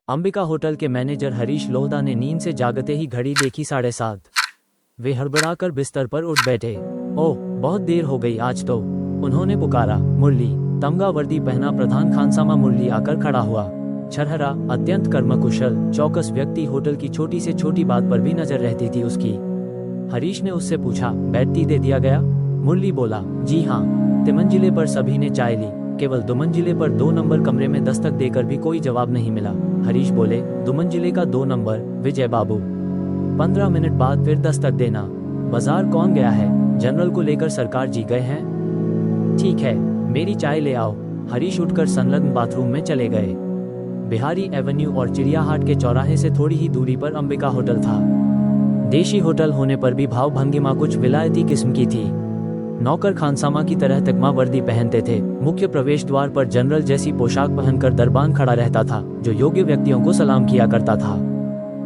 Ambika hotel के manager Harish लोहदा ने नींद से जागते ही घड़ी देखी 7:30। वे हड़बड़ाकर बिस्तर पर उठ बैठे। ओह, बहुत देर हो गई आज तो, उन्होंने पुकारा। मुरली, तमगा वर्दी पहना प्रधान खानसामा मुरली आकर खड़ा हुआ। छरहरा, अत्यंत कर्मकुशल, चौकस व्यक्ति। होटल की छोटी से छोटी बात पर भी नजर रहती थी उसकी। हरीश ने उससे पूछा, बेड टी दे दिया गया? मुरली बोला, जी हाँ। तिमंजिले पर सभी ने चाय ली, केवल दुमंजिले पर 2 नंबर कमरे में दस्तक देकर भी कोई जवाब नहीं मिला। हरीश बोले, दुमंजिले का 2 नंबर, विजय बाबू। 15 मिनट बाद फिर दस्तक देना। बाजार कौन गया है? जनरल को लेकर सरकार जी गए हैं। ठीक है, मेरी चाय ले आओ। हरीश उठकर संलग्न बाथरूम में चले गए। बिहारी एवेन्यू और चिड़ियाहाट के चौराहे से थोड़ी ही दूरी पर अंबिका होटल था। देशी होटल होने पर भी भाव भंगिमा कुछ विलायती किस्म की थी। नौकर खानसामा की तरह तकमा वर्दी पहनते थे। मुख्य प्रवेश द्वार पर जनरल जैसी पोशाक पहनकर दरबान खड़ा रहता था, जो योग्य व्यक्तियों को सलाम किया करता था।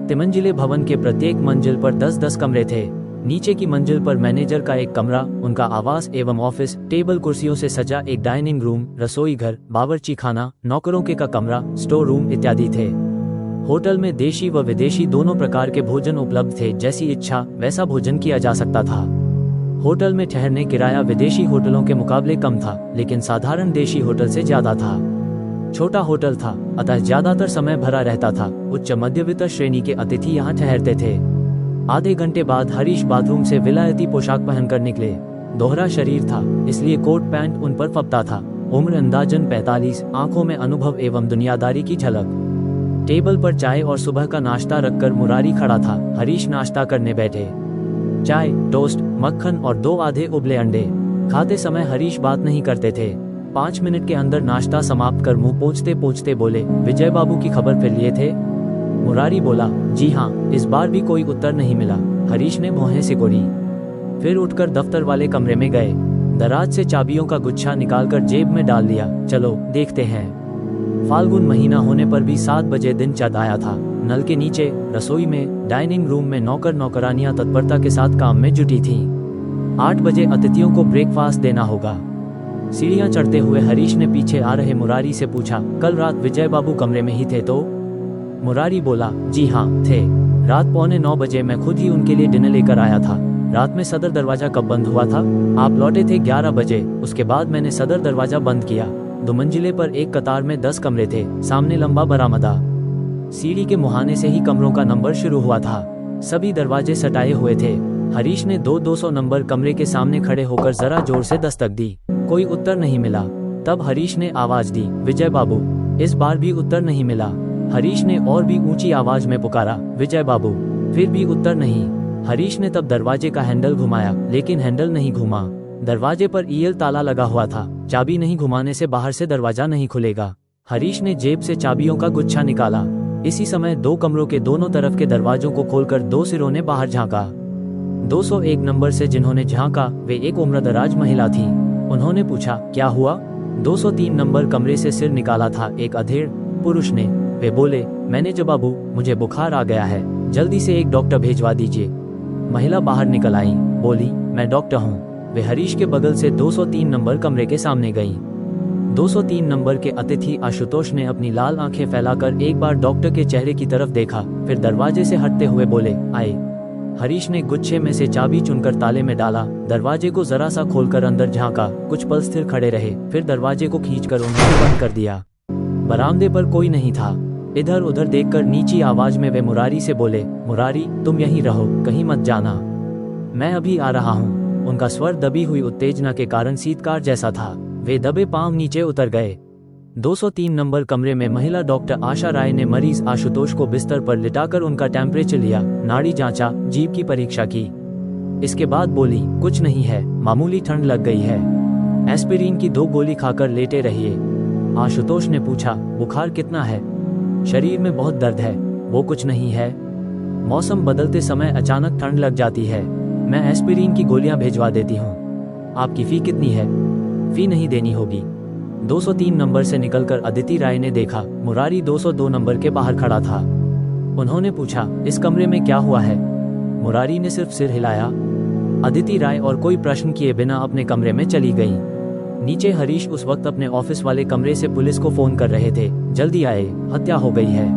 तिमंजिले भवन के प्रत्येक मंजिल पर 10-10 कमरे थे। नीचे की मंजिल पर मैनेजर का एक कमरा, उनका आवास एवं ऑफिस, टेबल कुर्सियों से सजा एक डाइनिंग रूम, रसोई घर, बावर्ची खाना, नौकरों के का कमरा, स्टोर रूम इत्यादि थे। होटल में देशी व विदेशी दोनों प्रकार के भोजन उपलब्ध थे। जैसी इच्छा वैसा भोजन किया जा सकता था। होटल में ठहरने किराया विदेशी होटलों के मुकाबले कम था, लेकिन साधारण देशी होटल से ज्यादा था। छोटा होटल था, अतः ज्यादातर समय भरा रहता था। उच्च मध्यवित्त श्रेणी के अतिथि यहाँ ठहरते थे। आधे घंटे बाद हरीश बाथरूम से विलायती पोशाक पहनकर निकले। दोहरा शरीर था, इसलिए कोट पैंट उन पर फपता था। उम्र अंदाजन 45, आंखों में अनुभव एवं दुनियादारी की झलक। टेबल पर चाय और सुबह का नाश्ता रखकर मुरारी खड़ा था। हरीश नाश्ता करने बैठे। चाय, टोस्ट, मक्खन और 2 आधे उबले अंडे। खाते समय हरीश बात नहीं करते थे। 5 मिनट के अंदर नाश्ता समाप्त कर मुंह पोंछते पोंछते बोले, विजय बाबू की खबर फिर लिए थे? मुरारी बोला, जी हाँ। इस बार भी कोई उत्तर नहीं मिला। हरीश ने भौहें सिकोड़ी। फिर उठकर दफ्तर वाले कमरे में गए। दराज से चाबियों का गुच्छा निकालकर जेब में डाल लिया। चलो देखते हैं। फाल्गुन महीना होने पर भी 7 बजे दिन चढ़ आया था। नल के नीचे, रसोई में, डाइनिंग रूम में नौकर नौकरानियां तत्परता के साथ काम में जुटी थीं। 8 बजे अतिथियों को ब्रेकफास्ट देना होगा। सीढ़ियां चढ़ते हुए हरीश ने पीछे आ रहे मुरारी से पूछा, कल रात विजय बाबू कमरे में ही थे तो? मुरारी बोला, जी हाँ थे। रात 8:45 बजे मैं खुद ही उनके लिए डिनर लेकर आया था। रात में सदर दरवाजा कब बंद हुआ था? आप लौटे थे 11 बजे। उसके बाद मैंने सदर दरवाजा बंद किया। 2 मंजिले पर एक कतार में 10 कमरे थे। सामने लंबा बरामदा। सीढ़ी के मुहाने से ही कमरों का नंबर शुरू हुआ था। सभी दरवाजे सटाए हुए थे। हरीश ने 200 नंबर कमरे के सामने खड़े होकर जरा जोर से दस्तक दी। कोई उत्तर नहीं मिला। तब हरीश ने आवाज दी, विजय बाबू। इस बार भी उत्तर नहीं मिला। हरीश ने और भी ऊंची आवाज में पुकारा, विजय बाबू। फिर भी उत्तर नहीं। हरीश ने तब दरवाजे का हैंडल घुमाया, लेकिन हैंडल नहीं घुमा। दरवाजे पर ईयल ताला लगा हुआ था। चाबी नहीं घुमाने से बाहर से दरवाजा नहीं खुलेगा। हरीश ने जेब से चाबियों का गुच्छा निकाला। इसी समय 2 कमरों के दोनों तरफ के दरवाजों को खोलकर 2 सिरों ने बाहर झांका। 201 नंबर से जिन्होंने झांका वे एक उम्रदराज महिला थीं। उन्होंने पूछा, क्या हुआ? 203 नंबर कमरे से सिर निकाला था एक अधेड़ पुरुष ने। वे बोले, मैनेजर बाबू, मुझे बुखार आ गया है, जल्दी से एक डॉक्टर भेजवा दीजिए। महिला बाहर निकल आई, बोली, मैं डॉक्टर हूँ। वे हरीश के बगल से 203 नंबर कमरे के सामने गईं। 203 नंबर के अतिथि आशुतोष ने अपनी लाल आंखें फैलाकर एक बार डॉक्टर के चेहरे की तरफ देखा, फिर दरवाजे से हटते हुए बोले, आए। हरीश ने गुच्छे में से चाबी चुनकर ताले में डाला। दरवाजे को जरा सा खोलकर अंदर झांका। कुछ पल स्थिर खड़े रहे, फिर दरवाजे को खींचकर उन्हें बंद कर दिया। बरामदे पर कोई नहीं था। इधर उधर देखकर नीची आवाज में वे मुरारी से बोले, मुरारी, तुम यहीं रहो, कहीं मत जाना, मैं अभी आ रहा हूँ। उनका स्वर दबी हुई उत्तेजना के कारण शीतकार जैसा था। वे दबे पांव नीचे उतर गए। 203 नंबर कमरे में महिला डॉक्टर आशा राय ने मरीज आशुतोष को बिस्तर पर लिटाकर उनका टेम्परेचर लिया, नाड़ी जांचा, जीभ की परीक्षा की। इसके बाद बोली, कुछ नहीं है, मामूली ठंड लग गई है। एस्पिरिन की 2 गोली खाकर लेटे रहिए। आशुतोष ने पूछा, बुखार कितना है? शरीर में बहुत दर्द है। वो कुछ नहीं है। मौसम बदलते समय अचानक ठंड लग जाती है। मैं एस्पिरिन की गोलियां भेजवा देती हूँ। आपकी फी कितनी है? फी नहीं देनी होगी। 203 नंबर से निकलकर अदिति राय ने देखा, मुरारी 202 नंबर के बाहर खड़ा था। उन्होंने पूछा, इस कमरे में क्या हुआ है? मुरारी ने सिर्फ सिर हिलाया। अदिति राय और कोई प्रश्न किए बिना अपने कमरे में चली गईं। नीचे हरीश उस वक्त अपने ऑफिस वाले कमरे से पुलिस को फोन कर रहे थे, जल्दी आए, हत्या हो गई है।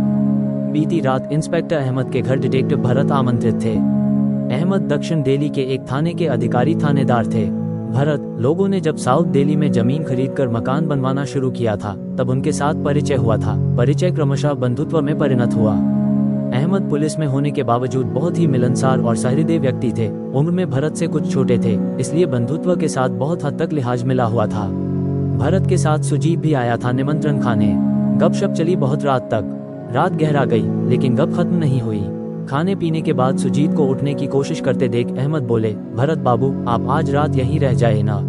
बीती रात इंस्पेक्टर अहमद के घर डिटेक्टिव भरत आमंत्रित थे। अहमद दक्षिण दिल्ली के एक थाने के अधिकारी थानेदार थे। भरत, लोगों ने जब साउथ दिल्ली में जमीन खरीदकर मकान बनवाना शुरू किया था तब उनके साथ परिचय हुआ था। परिचय क्रमशः बंधुत्व में परिणत हुआ। अहमद पुलिस में होने के बावजूद बहुत ही मिलनसार और सहृदय व्यक्ति थे। उम्र में भरत से कुछ छोटे थे, इसलिए बंधुत्व के साथ बहुत हद तक लिहाज मिला हुआ था। भरत के साथ सुजीत भी आया था निमंत्रण खाने। गपशप चली बहुत रात तक। रात गहरा गई लेकिन गप खत्म नहीं हुई। खाने पीने के बाद सुजीत को उठने की कोशिश करते देख अहमद बोले, भरत बाबू, आप आज रात यहीं रह जाए ना,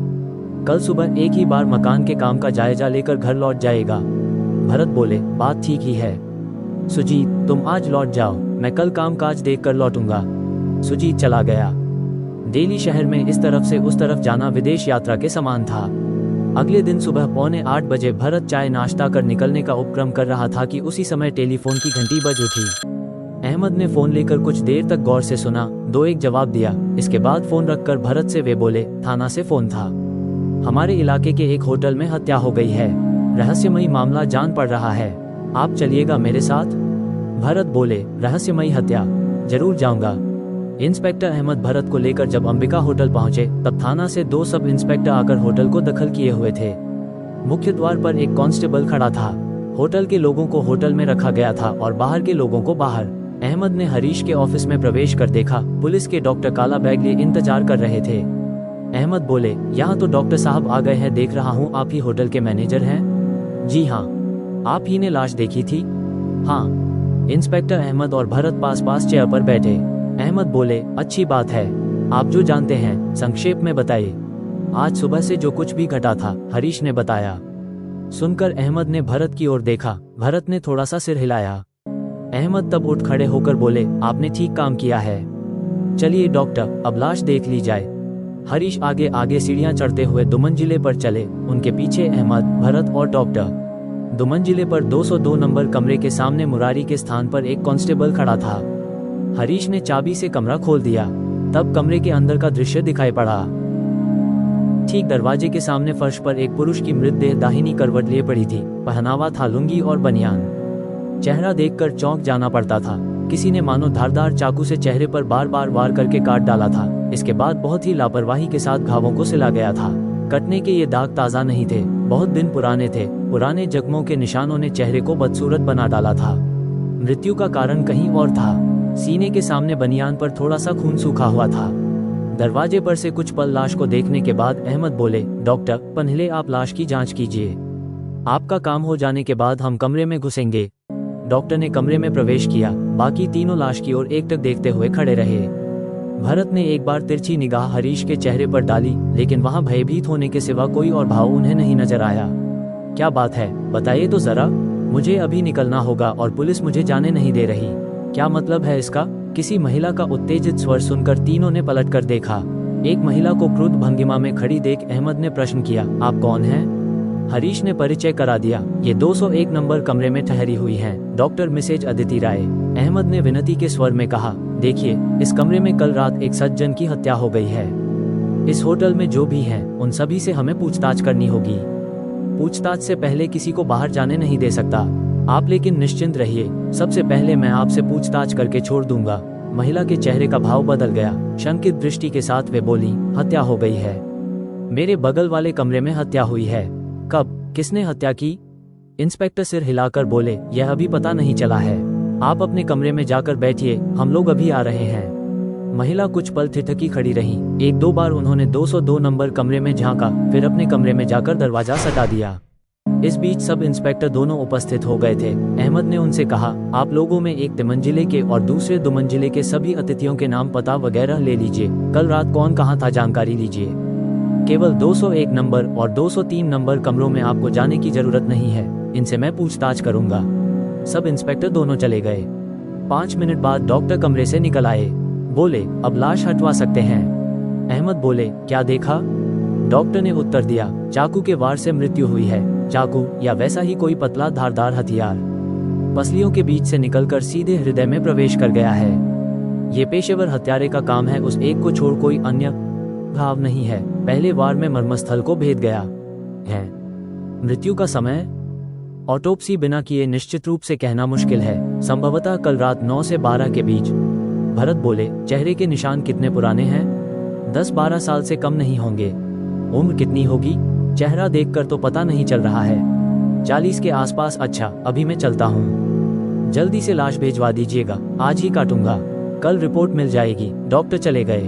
कल सुबह एक ही बार मकान के काम का जायजा लेकर घर लौट जाएगा। भरत बोले, बात ठीक ही है सुजीत, तुम आज लौट जाओ, मैं कल काम काज देख कर लौटूंगा। सुजीत चला गया। दिल्ली शहर में इस तरफ से उस तरफ जाना विदेश यात्रा के समान था। अगले दिन सुबह 7:45 बजे भरत चाय नाश्ता कर निकलने का उपक्रम कर रहा था कि उसी समय टेलीफोन की घंटी बज उठी। अहमद ने फोन लेकर कुछ देर तक गौर से सुना, 2-1 जवाब दिया। इसके बाद फोन रखकर भरत से वे बोले, थाना से फोन था, हमारे इलाके के एक होटल में हत्या हो गई है, रहस्यमयी मामला जान पड़ रहा है, आप चलिएगा मेरे साथ? भरत बोले, रहस्यमयी हत्या, जरूर जाऊंगा। इंस्पेक्टर अहमद भरत को लेकर जब अंबिका होटल पहुंचे तब थाना से 2 सब इंस्पेक्टर आकर होटल को दखल किए हुए थे। मुख्य द्वार पर एक कांस्टेबल खड़ा था। होटल के लोगों को होटल में रखा गया था और बाहर के लोगों को बाहर। अहमद ने हरीश के ऑफिस में प्रवेश कर देखा, पुलिस के डॉक्टर काला बैग लिए इंतजार कर रहे थे। अहमद बोले, यहाँ तो डॉक्टर साहब आ गए हैं, देख रहा हूँ आप ही होटल के मैनेजर हैं? जी हाँ। आप ही ने लाश देखी थी? हाँ। इंस्पेक्टर अहमद और भरत पास पास चेयर पर बैठे। अहमद बोले, अच्छी बात है, आप जो जानते हैं संक्षेप में बताइए। आज सुबह से जो कुछ भी घटा था, हरीश ने बताया। सुनकर अहमद ने भरत की ओर देखा। भरत ने थोड़ा सा सिर हिलाया। अहमद तब उठ खड़े होकर बोले, आपने ठीक काम किया है। चलिए डॉक्टर, अब लाश देख ली जाए। हरीश आगे आगे सीढ़ियां चढ़ते हुए दुमंजिले पर चले, उनके पीछे अहमद, भरत और डॉक्टर। दुमंजिले पर 202 नंबर कमरे के सामने मुरारी के स्थान पर एक कांस्टेबल खड़ा था। हरीश ने चाबी से कमरा खोल दिया। तब कमरे के अंदर का दृश्य दिखाई पड़ा। ठीक दरवाजे के सामने फर्श पर एक पुरुष की मृतदेह दाहिनी करवट लिए पड़ी थी। पहनावा था लुंगी और बनियान। चेहरा देखकर चौंक जाना पड़ता था। किसी ने मानो धारदार चाकू से चेहरे पर बार बार वार करके काट डाला था। इसके बाद बहुत ही लापरवाही के साथ घावों को सिला गया था। कटने के ये दाग ताजा नहीं थे, बहुत दिन पुराने थे। पुराने जख्मों के निशानों ने चेहरे को बदसूरत बना डाला था। मृत्यु का कारण कहीं और था। सीने के सामने बनियान पर थोड़ा सा खून सूखा हुआ था। दरवाजे पर से कुछ पल लाश को देखने के बाद अहमद बोले, डॉक्टर, पहले आप लाश की जांच कीजिए। आपका काम हो जाने के बाद हम कमरे में घुसेंगे। डॉक्टर ने कमरे में प्रवेश किया। बाकी तीनों लाश की ओर एकटक देखते हुए खड़े रहे। भरत ने एक बार तिरछी निगाह हरीश के चेहरे पर डाली, लेकिन वहां भयभीत होने के सिवा कोई और भाव उन्हें नहीं नजर आया। क्या बात है, बताइए तो जरा, मुझे अभी निकलना होगा और पुलिस मुझे जाने नहीं दे रही। क्या मतलब है इसका? किसी महिला का उत्तेजित स्वर सुनकर तीनों ने पलटकर देखा। एक महिला को क्रुद्ध भंगिमा में खड़ी देख अहमद ने प्रश्न किया, आप कौन हैं? हरीश ने परिचय करा दिया, ये 201 नंबर कमरे में ठहरी हुई हैं, डॉक्टर मिसेज अदिति राय। अहमद ने विनती के स्वर में कहा, देखिए, इस कमरे में कल रात एक सज्जन की हत्या हो गई है। इस होटल में जो भी हैं, उन सभी से हमें पूछताछ करनी होगी। पूछताछ से पहले किसी को बाहर जाने नहीं दे सकता। आप लेकिन निश्चिंत रहिए, सबसे पहले मैं आपसे पूछताछ करके छोड़ दूंगा। महिला के चेहरे का भाव बदल गया। शंकित दृष्टि के साथ वे बोली, हत्या हो गई है। मेरे बगल वाले कमरे में हत्या हुई है। कब? किसने हत्या की? इंस्पेक्टर सिर हिलाकर बोले, यह अभी पता नहीं चला है। आप अपने कमरे में जाकर बैठिए, हम लोग अभी आ रहे हैं। महिला कुछ पल ठिठकी खड़ी रही। 1-2 बार उन्होंने 202 नंबर कमरे में झांका, फिर अपने कमरे में जाकर दरवाजा सटा दिया। इस बीच सब इंस्पेक्टर दोनों उपस्थित हो गए थे। अहमद ने उनसे कहा, आप लोगों में एक तिमंजिले के और दूसरे दुमंजिले के सभी अतिथियों के नाम पता वगैरह ले लीजिए। कल रात कौन कहाँ था जानकारी लीजिए। केवल 201 नंबर और 203 नंबर कमरों में आपको जाने की जरूरत नहीं है, इनसे मैं पूछताछ करूंगा। सब इंस्पेक्टर दोनों चले गए। 5 मिनट बाद डॉक्टर कमरे से निकल आए। बोले, अब लाश हटवा सकते हैं। अहमद बोले, क्या देखा? डॉक्टर ने उत्तर दिया, चाकू के वार से मृत्यु हुई है। चाकू या वैसा ही कोई पतला धारदार हथियार पसलियों के बीच से निकलकर सीधे हृदय में प्रवेश कर गया है। ये पेशेवर हत्यारे का काम है, उस एक को छोड़ कोई अन्य भाव नहीं है। पहले वार में मर्मस्थल को भेद गया है। मृत्यु का समय ऑटोप्सी बिना किए निश्चित रूप से कहना मुश्किल है, संभवतः कल रात 9 से 12 के बीच। भरत बोले, चेहरे के निशान कितने पुराने हैं? 10-12 साल से कम नहीं होंगे। उम्र कितनी होगी? चेहरा देखकर तो पता नहीं चल रहा है। 40 के आसपास। अच्छा, अभी मैं चलता हूँ। जल्दी से लाश भिजवा दीजिएगा, आज ही काटूंगा, कल रिपोर्ट मिल जाएगी। डॉक्टर चले गए।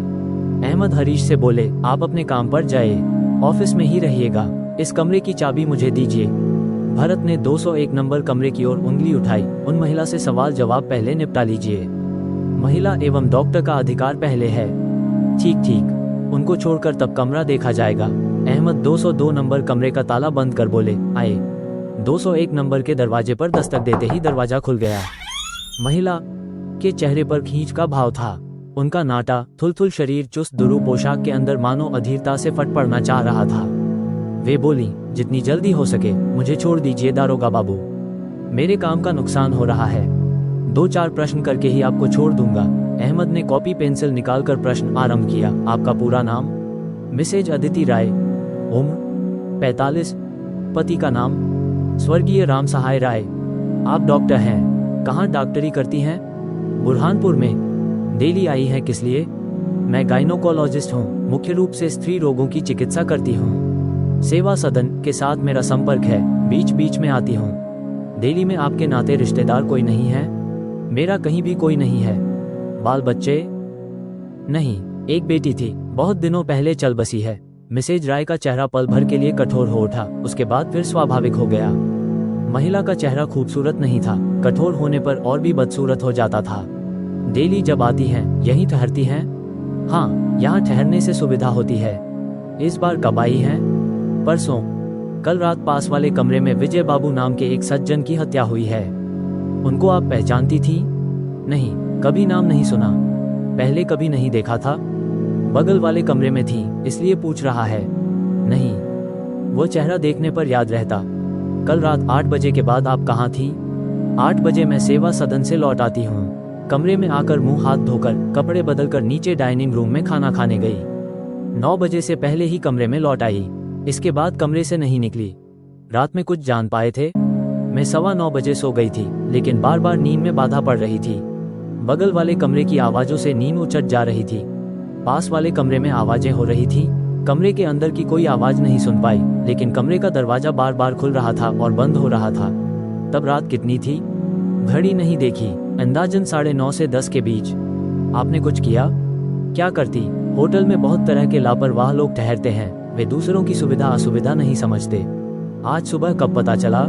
अहमद हरीश से बोले, आप अपने काम पर जाइए, ऑफिस में ही रहिएगा। इस कमरे की चाबी मुझे दीजिए। भरत ने 201 नंबर कमरे की ओर उंगली उठाई। उन महिला से सवाल जवाब पहले निपटा लीजिए। महिला एवं डॉक्टर का अधिकार पहले है। ठीक ठीक, उनको छोड़कर तब कमरा देखा जाएगा। अहमद 202 नंबर कमरे का ताला बंद कर बोले, आए। 201 नंबर के दरवाजे पर दस्तक देते ही दरवाजा खुल गया। महिला के चेहरे पर खींच का भाव था। उनका नाटा थुलथुल शरीर चुस्त दुरू पोशाक के अंदर मानो अधीरता से फट पड़ना चाह रहा था। वे बोली, जितनी जल्दी हो सके मुझे छोड़ दीजिए दारोगा बाबू, मेरे काम का नुकसान हो रहा है। 2-4 प्रश्न करके ही आपको छोड़ दूंगा। अहमद ने कॉपी पेंसिल निकालकर प्रश्न आरंभ किया। आपका पूरा नाम? मिसेज अदिति राय। उम्र? 45। पति का नाम? स्वर्गीय राम सहाय राय। आप डॉक्टर हैं? कहाँ डॉक्टरी करती हैं? बुरहानपुर में। दिल्ली आई हैं किस लिए? मैं गाइनोकोलॉजिस्ट हूँ, मुख्य रूप से स्त्री रोगों की चिकित्सा करती हूँ। सेवा सदन के साथ मेरा संपर्क है, बीच बीच में आती हूँ। दिल्ली में आपके नाते रिश्तेदार कोई नहीं है? मेरा कहीं भी कोई नहीं है। बाल बच्चे? नहीं, एक बेटी थी, बहुत दिनों पहले चल बसी है। मिसेज राय का चेहरा पल भर के लिए कठोर हो उठा, उसके बाद फिर स्वाभाविक हो गया। महिला का चेहरा खूबसूरत नहीं था, कठोर होने पर और भी बदसूरत हो जाता था। दिल्ली जब आती हैं, यहीं ठहरती हैं? हाँ, यहाँ ठहरने से सुविधा होती है। इस बार कब आई हैं? परसों। कल रात पास वाले कमरे में विजय बाबू नाम के एक सज्जन की हत्या हुई है। उनको आप पहचानती थी? नहीं, कभी नाम नहीं सुना, पहले कभी नहीं देखा था। बगल वाले कमरे में थी, इसलिए पूछ रहा है। नहीं, वो चेहरा देखने पर याद रहता। कल रात 8 बजे के बाद आप कहाँ थी? 8 बजे मैं सेवा सदन से लौट आती हूँ। कमरे में आकर मुंह हाथ धोकर कपड़े बदलकर नीचे डाइनिंग रूम में खाना खाने गई। 9 बजे से पहले ही कमरे में लौट आई, इसके बाद कमरे से नहीं निकली। रात में कुछ जान पाए थे? मैं 9:15 बजे सो गई थी, लेकिन बार बार नींद में बाधा पड़ रही थी। बगल वाले कमरे की आवाजों से नींद उचट जा रही थी। पास वाले कमरे में आवाजें हो रही थी। कमरे के अंदर की कोई आवाज नहीं सुन पाई, लेकिन कमरे का दरवाजा बार बार खुल रहा था और बंद हो रहा था। तब रात कितनी थी? घड़ी नहीं देखी, अंदाजन 9:30 से 10 के बीच। आपने कुछ किया? क्या करती? होटल में बहुत तरह के लापरवाह लोग ठहरते हैं, वे दूसरों की सुविधा असुविधा नहीं समझते। आज सुबह कब पता चला?